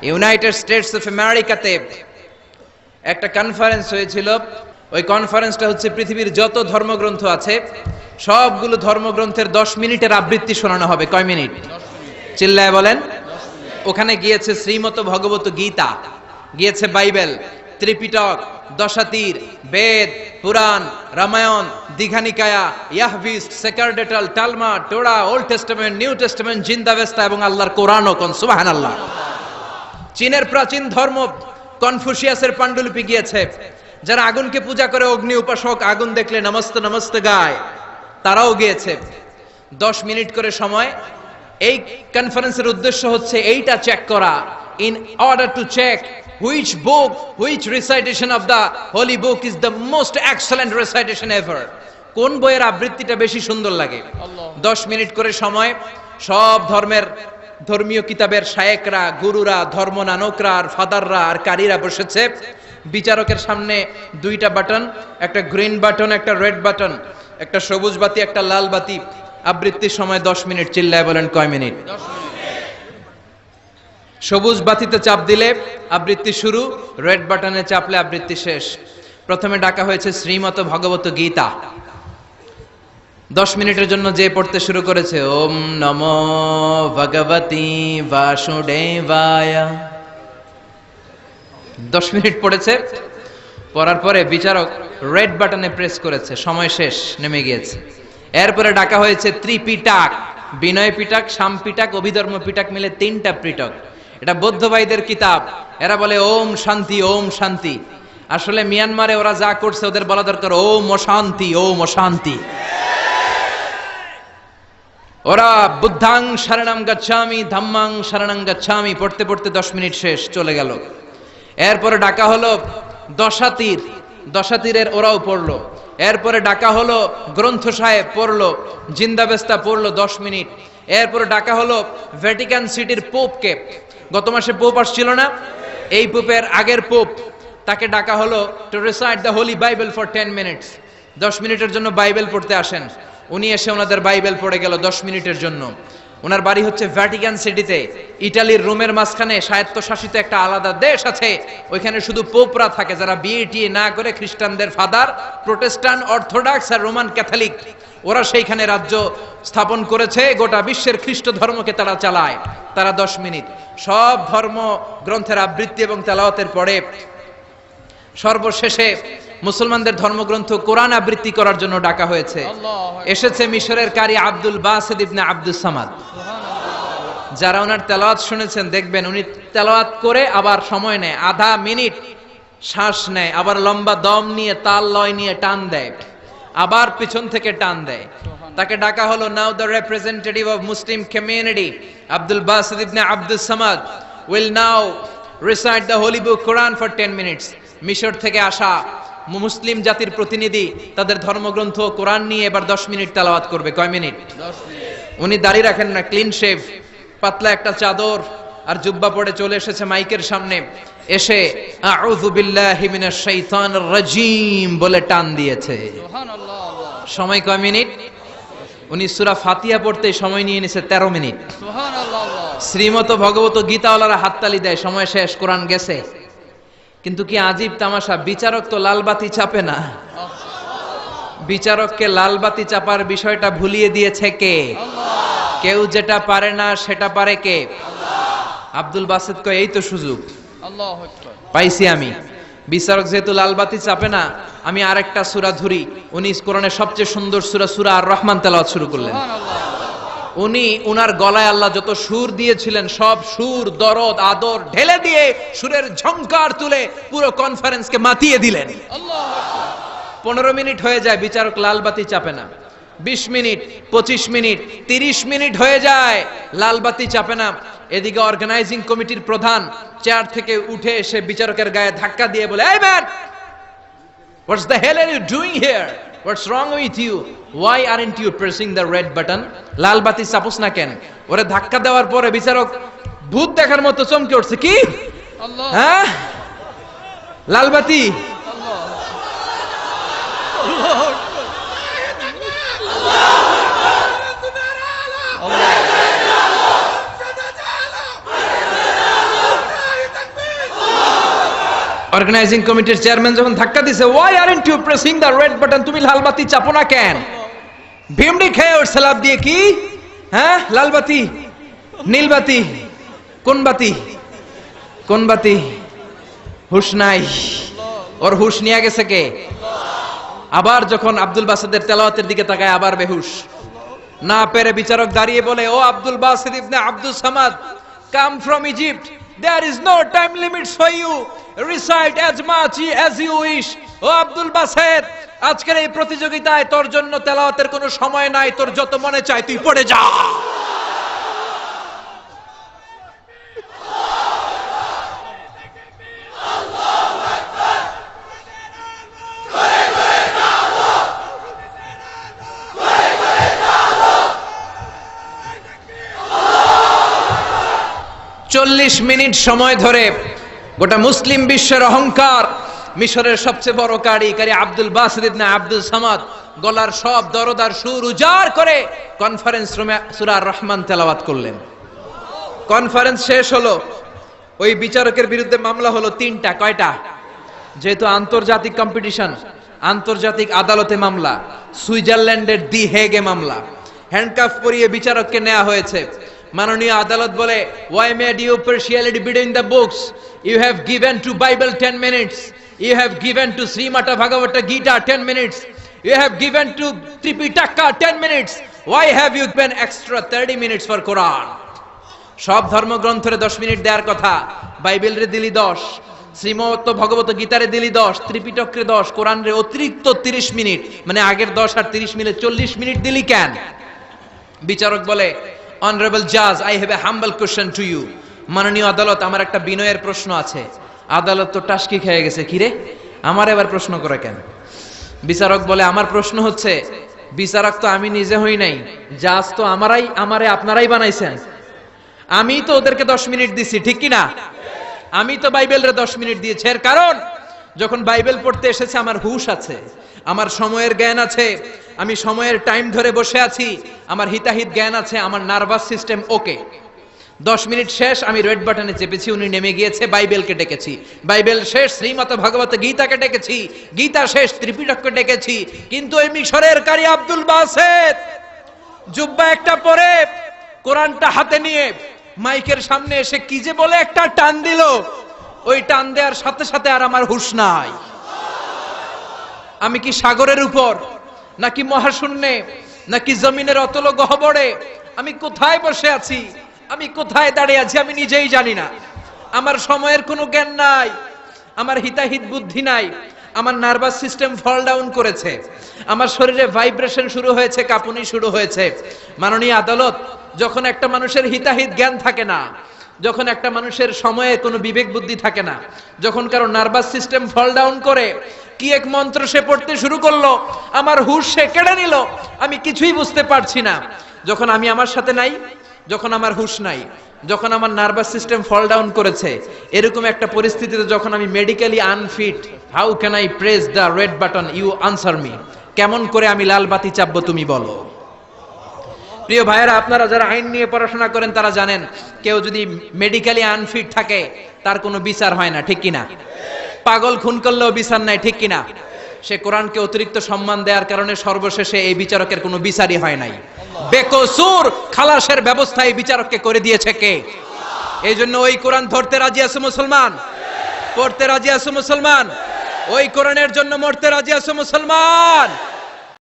United states of আমেরিকাতে একটা conference হয়েছিল। ওই কনফারেন্সটা হচ্ছে পৃথিবীর যত ধর্মগ্রন্থ আছে সবগুলো ধর্মগ্রন্থের 10 মিনিটের আবৃত্তি শোনানো হবে। কয় মিনিট? চিল্লায় বলেন। ওখানে গিয়েছে শ্রীমত ভগবত গীতা, গিয়েছে বাইবেল, ত্রিপিটক, দশাতীর, Veda, Purana, Ramayana, Dighanikaya, Yahwist, sacerdotal, Talmud, Torah, Old Testament, New Testament, Zend Avesta এবং আল্লাহর কোরআনও। কোন সুবহানাল্লাহ। চীনের প্রাচীন ধর্ম কনফুসিয়াসের পাণ্ডুলিপি গিয়েছে। যারা আগুনকে পূজা করে, অগ্নি উপাসক, আগুন দেখলে নমস্তে নমস্তে গায়, তারাও গিয়েছে। 10 মিনিট করে সময়। এই কনফারেন্সের উদ্দেশ্য হচ্ছে এইটা চেক করা, in order to check which book, which recitation of the holy book is the most excellent recitation ever. কোন বইয়ের আবৃত্তিটা বেশি সুন্দর লাগে। 10 মিনিট করে সময়। সব ধর্মের ধর্মীয় কিতাবের শায়েকরা, গুরুরা, ধর্মনানকরা আর ফাদাররা আর কারীরা বসেছে। বিচারকের সামনে 2টা বাটন, একটা গ্রিন বাটন, একটা রেড বাটন, একটা সবুজ বাতি, একটা লাল বাতি। আবৃত্তির সময় 10 মিনিট। চিল্লায় বলেন কয় মিনিট? সবুজ বাতিতে চাপ দিলে আবৃত্তি শুরু, রেড বাটনে চাপলে আবৃত্তি শেষ। প্রথমে ডাকা হয়েছে শ্রীমত ভগবত গীতা। 10 মিনিটের জন্য যে পড়তে শুরু করেছে, ওম নমো ভগবতি বাসুদেবায়। 10 মিনিট পড়েছে। পড়ার পরে বিচারক রেড বাটনে প্রেস করেছে, সময় শেষ, নেমে গিয়েছে। এরপরে ডাকা হয়েছে ত্রিপিটক, বিনয় পিটক, শাম পিটক, অভিধর্ম পিটক মিলে 3টা পিটক। এটা বৌদ্ধ ভাইদের কিতাব। এরা বলে ওম শান্তি, ওম শান্তি। আসলে মিয়ানমারে ওরা যা করছে ওদের বলা দরকার ওম অশান্তি, ওম অশান্তি। ওরা বুদ্ধাং শরণং গচ্ছামি, ধাম্মাং শরণং গচ্ছামি পড়তে পড়তে 10 মিনিট শেষ, চলে গেল। এরপরে ডাকা হলো দশাতীর, দশাতীরের ওরাও পড়লো। এরপরে ডাকা হলো গ্রন্থ সাহেব, পড়লো। জিন্দাবেস্তা পড়লো 10 মিনিট। এরপরে ডাকা হলো ভ্যাটিকান সিটির পোপকে। গত মাসে পোপ আসছিল না? এই পোপের আগের পোপ, তাকে ডাকা হলো to recite the Holi Bible for 10 minutes. 10 মিনিটের জন্য বাইবেল পড়তে আসেন। উনি এসে ওনাদের বাইবেল পড়ে গেল 10 মিনিটের জন্য। ওনার বাড়ি হচ্ছে ভ্যাটিকান সিটিতে, ইটালির রোমের মাঝখানে স্বায়ত্তশাসিত একটা আলাদা দেশ আছে। ওইখানে শুধু পোপরা থাকে, যারা বিয়ে টিয়ে না করে, খ্রিস্টানদের ফাদার, প্রোটেস্টান্ট, অর্থোডক্স আর রোমান ক্যাথলিক, ওরা সেইখানে রাজ্য স্থাপন করেছে। গোটা বিশ্বের খ্রিস্ট ধর্মকে তারা চালায়। তারা 10 মিনিট সব ধর্ম গ্রন্থের আবৃত্তি এবং তেলাওয়াতের পরে সর্বশেষে মুসলমানদের ধর্মগ্রন্থ কোরআন আবৃত্তি করার জন্য ডাকা হয়েছে। এসেছে মিশরের কারি Abdul Basit ibn Abdus Samad. যারা ওনার তেলাওয়াত শুনেছেন দেখবেন উনি তেলাওয়াত করে আবার সময় নেয়, আধা মিনিট শ্বাস নেয়, আবার লম্বা দম নিয়ে তাল লয় নিয়ে টান দেয়, আবার পিছন থেকে টান দেয়। তাকে ডাকা হলো now the representative of Muslim community Abdul Basit ibn Abdus Samad will now recite the holy book Quran for 10 minutes. মিশর থেকে আসা মুসলিম জাতির প্রতিনিধি তাদের ধর্মগ্রন্থ কোরআন নিয়ে এবার 10 মিনিট তেলাওয়াত করবে। কয় মিনিট? 10 মিনিট। উনি দাড়ি রাখেন না, ক্লিন শেভ, পাতলা একটা চাদর আর জুব্বা পরে চলে এসেছে মাইকের সামনে। এসে আউযু বিল্লাহি মিনাশ শাইতানির রাজিম বলে টান দিয়েছে। সুবহানাল্লাহ। সময় কয় মিনিট? উনি সূরা ফাতিহা পড়তে সময় নিয়ে নিয়েছে 13 মিনিট। সুবহানাল্লাহ। শ্রীমত ভগবত গীতাওয়ালারা হাততালি দেয়, সময় শেষ, কোরআন গেছে। কিন্তু কি আজীব তামাশা, বিচারক তো লালবাতি চাপে না। বিচারককে লালবাতি চাপার বিষয়টা ভুলিয়ে দিয়েছে কে? আল্লাহ। কেউ যেটা পারে না সেটা পারে কে? আল্লাহ। আব্দুল বাসিত কয় এই তো সুযোগ, আল্লাহু আকবার, পাইছি আমি। বিচারক যেহেতু লালবাতি চাপে না, আমি আরেকটা সূরা ধরি। উনি কোরআনের সবচেয়ে সুন্দর সূরা, সূরা আর রহমান তেলাওয়াত শুরু করলেন। উনি উনার গলায় আল্লাহ যত সুর দিয়েছিলেন সব সুর, দরদ, আদর ঢেলে দিয়ে সুরের ঝংকার তুলে পুরো কনফারেন্সকে মাতিয়ে দিলেন। 15 মিনিট হয়ে যায়, বিচারক লালবাতি চাপে না। 20 মিনিট, 25 মিনিট, 30 মিনিট হয়ে যায়, লালবাতি চাপে না। এদিকে অর্গানাইজিং কমিটির প্রধান চেয়ার থেকে উঠে এসে বিচারকের গায়ে ধাক্কা দিয়ে বলে, এই man, what's the hell are you doing here? What's wrong with you? Why aren't you pressing the red button? লাল বাতি চাপুস না কেন? ওরে ধাক্কা দেওয়ার পরে বিচারক ভূত দেখার মতো চমকে উঠছে। কি? আল্লাহ। হ্যাঁ, লাল বাতি। আল্লাহ। আল্লাহ। আল্লাহ। অর্গানাইজিং কমিটির চেয়ারম্যান যখন ধাক্কা দিছে, why aren't you pressing the red button, তুমি লাল বাতি চাপো না কেন? ভিমডি খেয়ে ওর সালাপ দিয়ে কি, হ্যাঁ লাল বাতি, নীল বাতি, কোন বাতি, কোন বাতি? হুশ নাই, ওর হুশ নিয়ে গেছে কে? আবার যখন আব্দুল বাসিদের তেলাওয়াতের দিকে তাকায় আবার বেহুশ। না পেরে বিচারক দাঁড়িয়ে বলে, oh Abdul Basit ibn Abdul Samad, come from Egypt, there is no time limits for you, recite as much as you wish. O Abdul Basit, আজকের এই প্রতিযোগিতায় তোর জন্য তেলাওয়াতের কোনো সময় নাই, তোর যত মনে চায় তুই পড়ে যা। চল্লিশ মিনিট সময় ধরে গোটা মুসলিম বিশ্বের অহংকার, মিশরের সবচেয়ে বড় কারি Abdul Basit ibn Abdul Samad গলার সব দরদার সুর উজাড় করে কনফারেন্স রুমে সূরা আর রহমান তেলাওয়াত করলেন। কনফারেন্স শেষ হলো, ওই বিচারকের বিরুদ্ধে মামলা হলো তিনটা। কয়টা? যেহেতু আন্তর্জাতিক কম্পিটিশন, আন্তর্জাতিক আদালতে মামলা, সুইজারল্যান্ডের দি হেগে মামলা। হ্যান্ডকাফ পরিয়ে বিচারককে নেওয়া হয়েছে। মাননীয় আদালত বলে, why made you partiality between the books? You have given to Bible 10 minutes, you have given to Srimata Bhagavata Gita 10 minutes, you have given to Tripitaka 10 minutes, why have you given extra 30 minutes for Quran? সব ধর্মগ্রন্থরে 10 minute দেওয়ার কথা, বাইবেলরে দিলি 10, শ্রীমত ভগবত গীতারে দিলি 10, ত্রিপিটকরে 10, কোরআনরে অতিরিক্ত 30 minute, মানে আগের 10 আর 30 মিলে 40 minute দিলি কেন? বিচারক বলে, অনারেবল জাজ, I have a humble question to you. মাননীয় আদালত, আমার একটা বিনয়ের প্রশ্ন আছে। আদালত তো টাসকি খেয়ে গেছে, কিরে আমার এবার প্রশ্ন করে কেন? বিচারক বলে, আমার প্রশ্ন হচ্ছে, বিচারক তো আমি নিজে হই নাই, জাজ তো আমারে আপনারাই বানাইছেন। আমি তো ওদেরকে 10 মিনিট দিছি, ঠিক কি না? আমি তো বাইবেলরে 10 মিনিট দিয়েছি। এর কারণ, যখন বাইবেল পড়তে এসেছে আমার হুশ আছে, আমার সময়ের জ্ঞান আছে, আমি সময়ের টাইম ধরে বসে আছি, আমার হিতাহিত জ্ঞান আছে, আমার নার্ভাস সিস্টেম ওকে। 10 মিনিট শেষ, আমি রেড বাটনে চেপেছি, উনি নেমে গিয়েছে, বাইবেলকে ডেকেছি, বাইবেল শেষ, শ্রীমত ভগবত গীতাকে ডেকেছি, গীতা শেষ, ত্রিপিটককে ডেকেছি। কিন্তু এই মিশরের কারি আব্দুল বাসিদ জুব্বা একটা পরে কোরআনটা হাতে নিয়ে মাইকের সামনে এসে কি যে বলে একটা টান দিল, ওই টান দেওয়ার সাথে সাথে আর আমার হুশ নাই। আমি কি সাগরের উপর, নাকি মহাশূন্যে, নাকি জমিনের অতল গহ্বরে? আমি কোথায় বসে আছি, আমি কোথায় দাঁড়িয়ে আছি, আমি নিজেই জানি না। আমার সময়ের কোনো জ্ঞান নাই, আমার হিতাহিত বুদ্ধি নাই, আমার নার্ভাস সিস্টেম ফল ডাউন করেছে, আমার শরীরে ভাইব্রেশন শুরু হয়েছে, কাঁপুনি শুরু হয়েছে। মাননীয় আদালত, যখন একটা মানুষের হিতাহিত জ্ঞান থাকে না, যখন একটা মানুষের সময়ে কোনো বিবেক বুদ্ধি থাকে না, যখন কারো নার্ভাস সিস্টেম ফল ডাউন করে, কি এক মন্ত্র সে পড়তে শুরু করলো, আমার হুশ সে কেড়ে নিল, আমি কিছুই বুঝতে পারছি না। যখন আমি আমার সাথে নাই, যখন আমার হুশ নাই, যখন আমার নার্ভাস সিস্টেম ফল ডাউন করেছে, এরকম একটা পরিস্থিতিতে যখন আমি medically unfit, how can I press the red button? You answer me. কেমন করে আমি লাল বাতি চাপবো তুমি বলো? প্রিয় ভাইয়েরা, আপনারা যারা আইন নিয়ে পড়াশোনা করেন তারা জানেন, কেউ যদি মেডিকেলি আনফিট থাকে তার কোনো বিচার হয় না, ঠিক কিনা? পাগল খুন করলেও বিচার নাই, ঠিক কিনা? সে কোরআনকে অতিরিক্ত সম্মান দেওয়ার কারণে সর্বশেষে এই বিচারকের কোনো বিচারই হয় নাই। বেকসুর খালাসের ব্যবস্থা এই বিচারককে করে দিয়েছে কে? এই জন্য ওই কোরআন ধরতে রাজি আছে মুসলমান, পড়তে রাজি আছে মুসলমান, ওই কোরআনের জন্য মরতে রাজি আছে মুসলমান।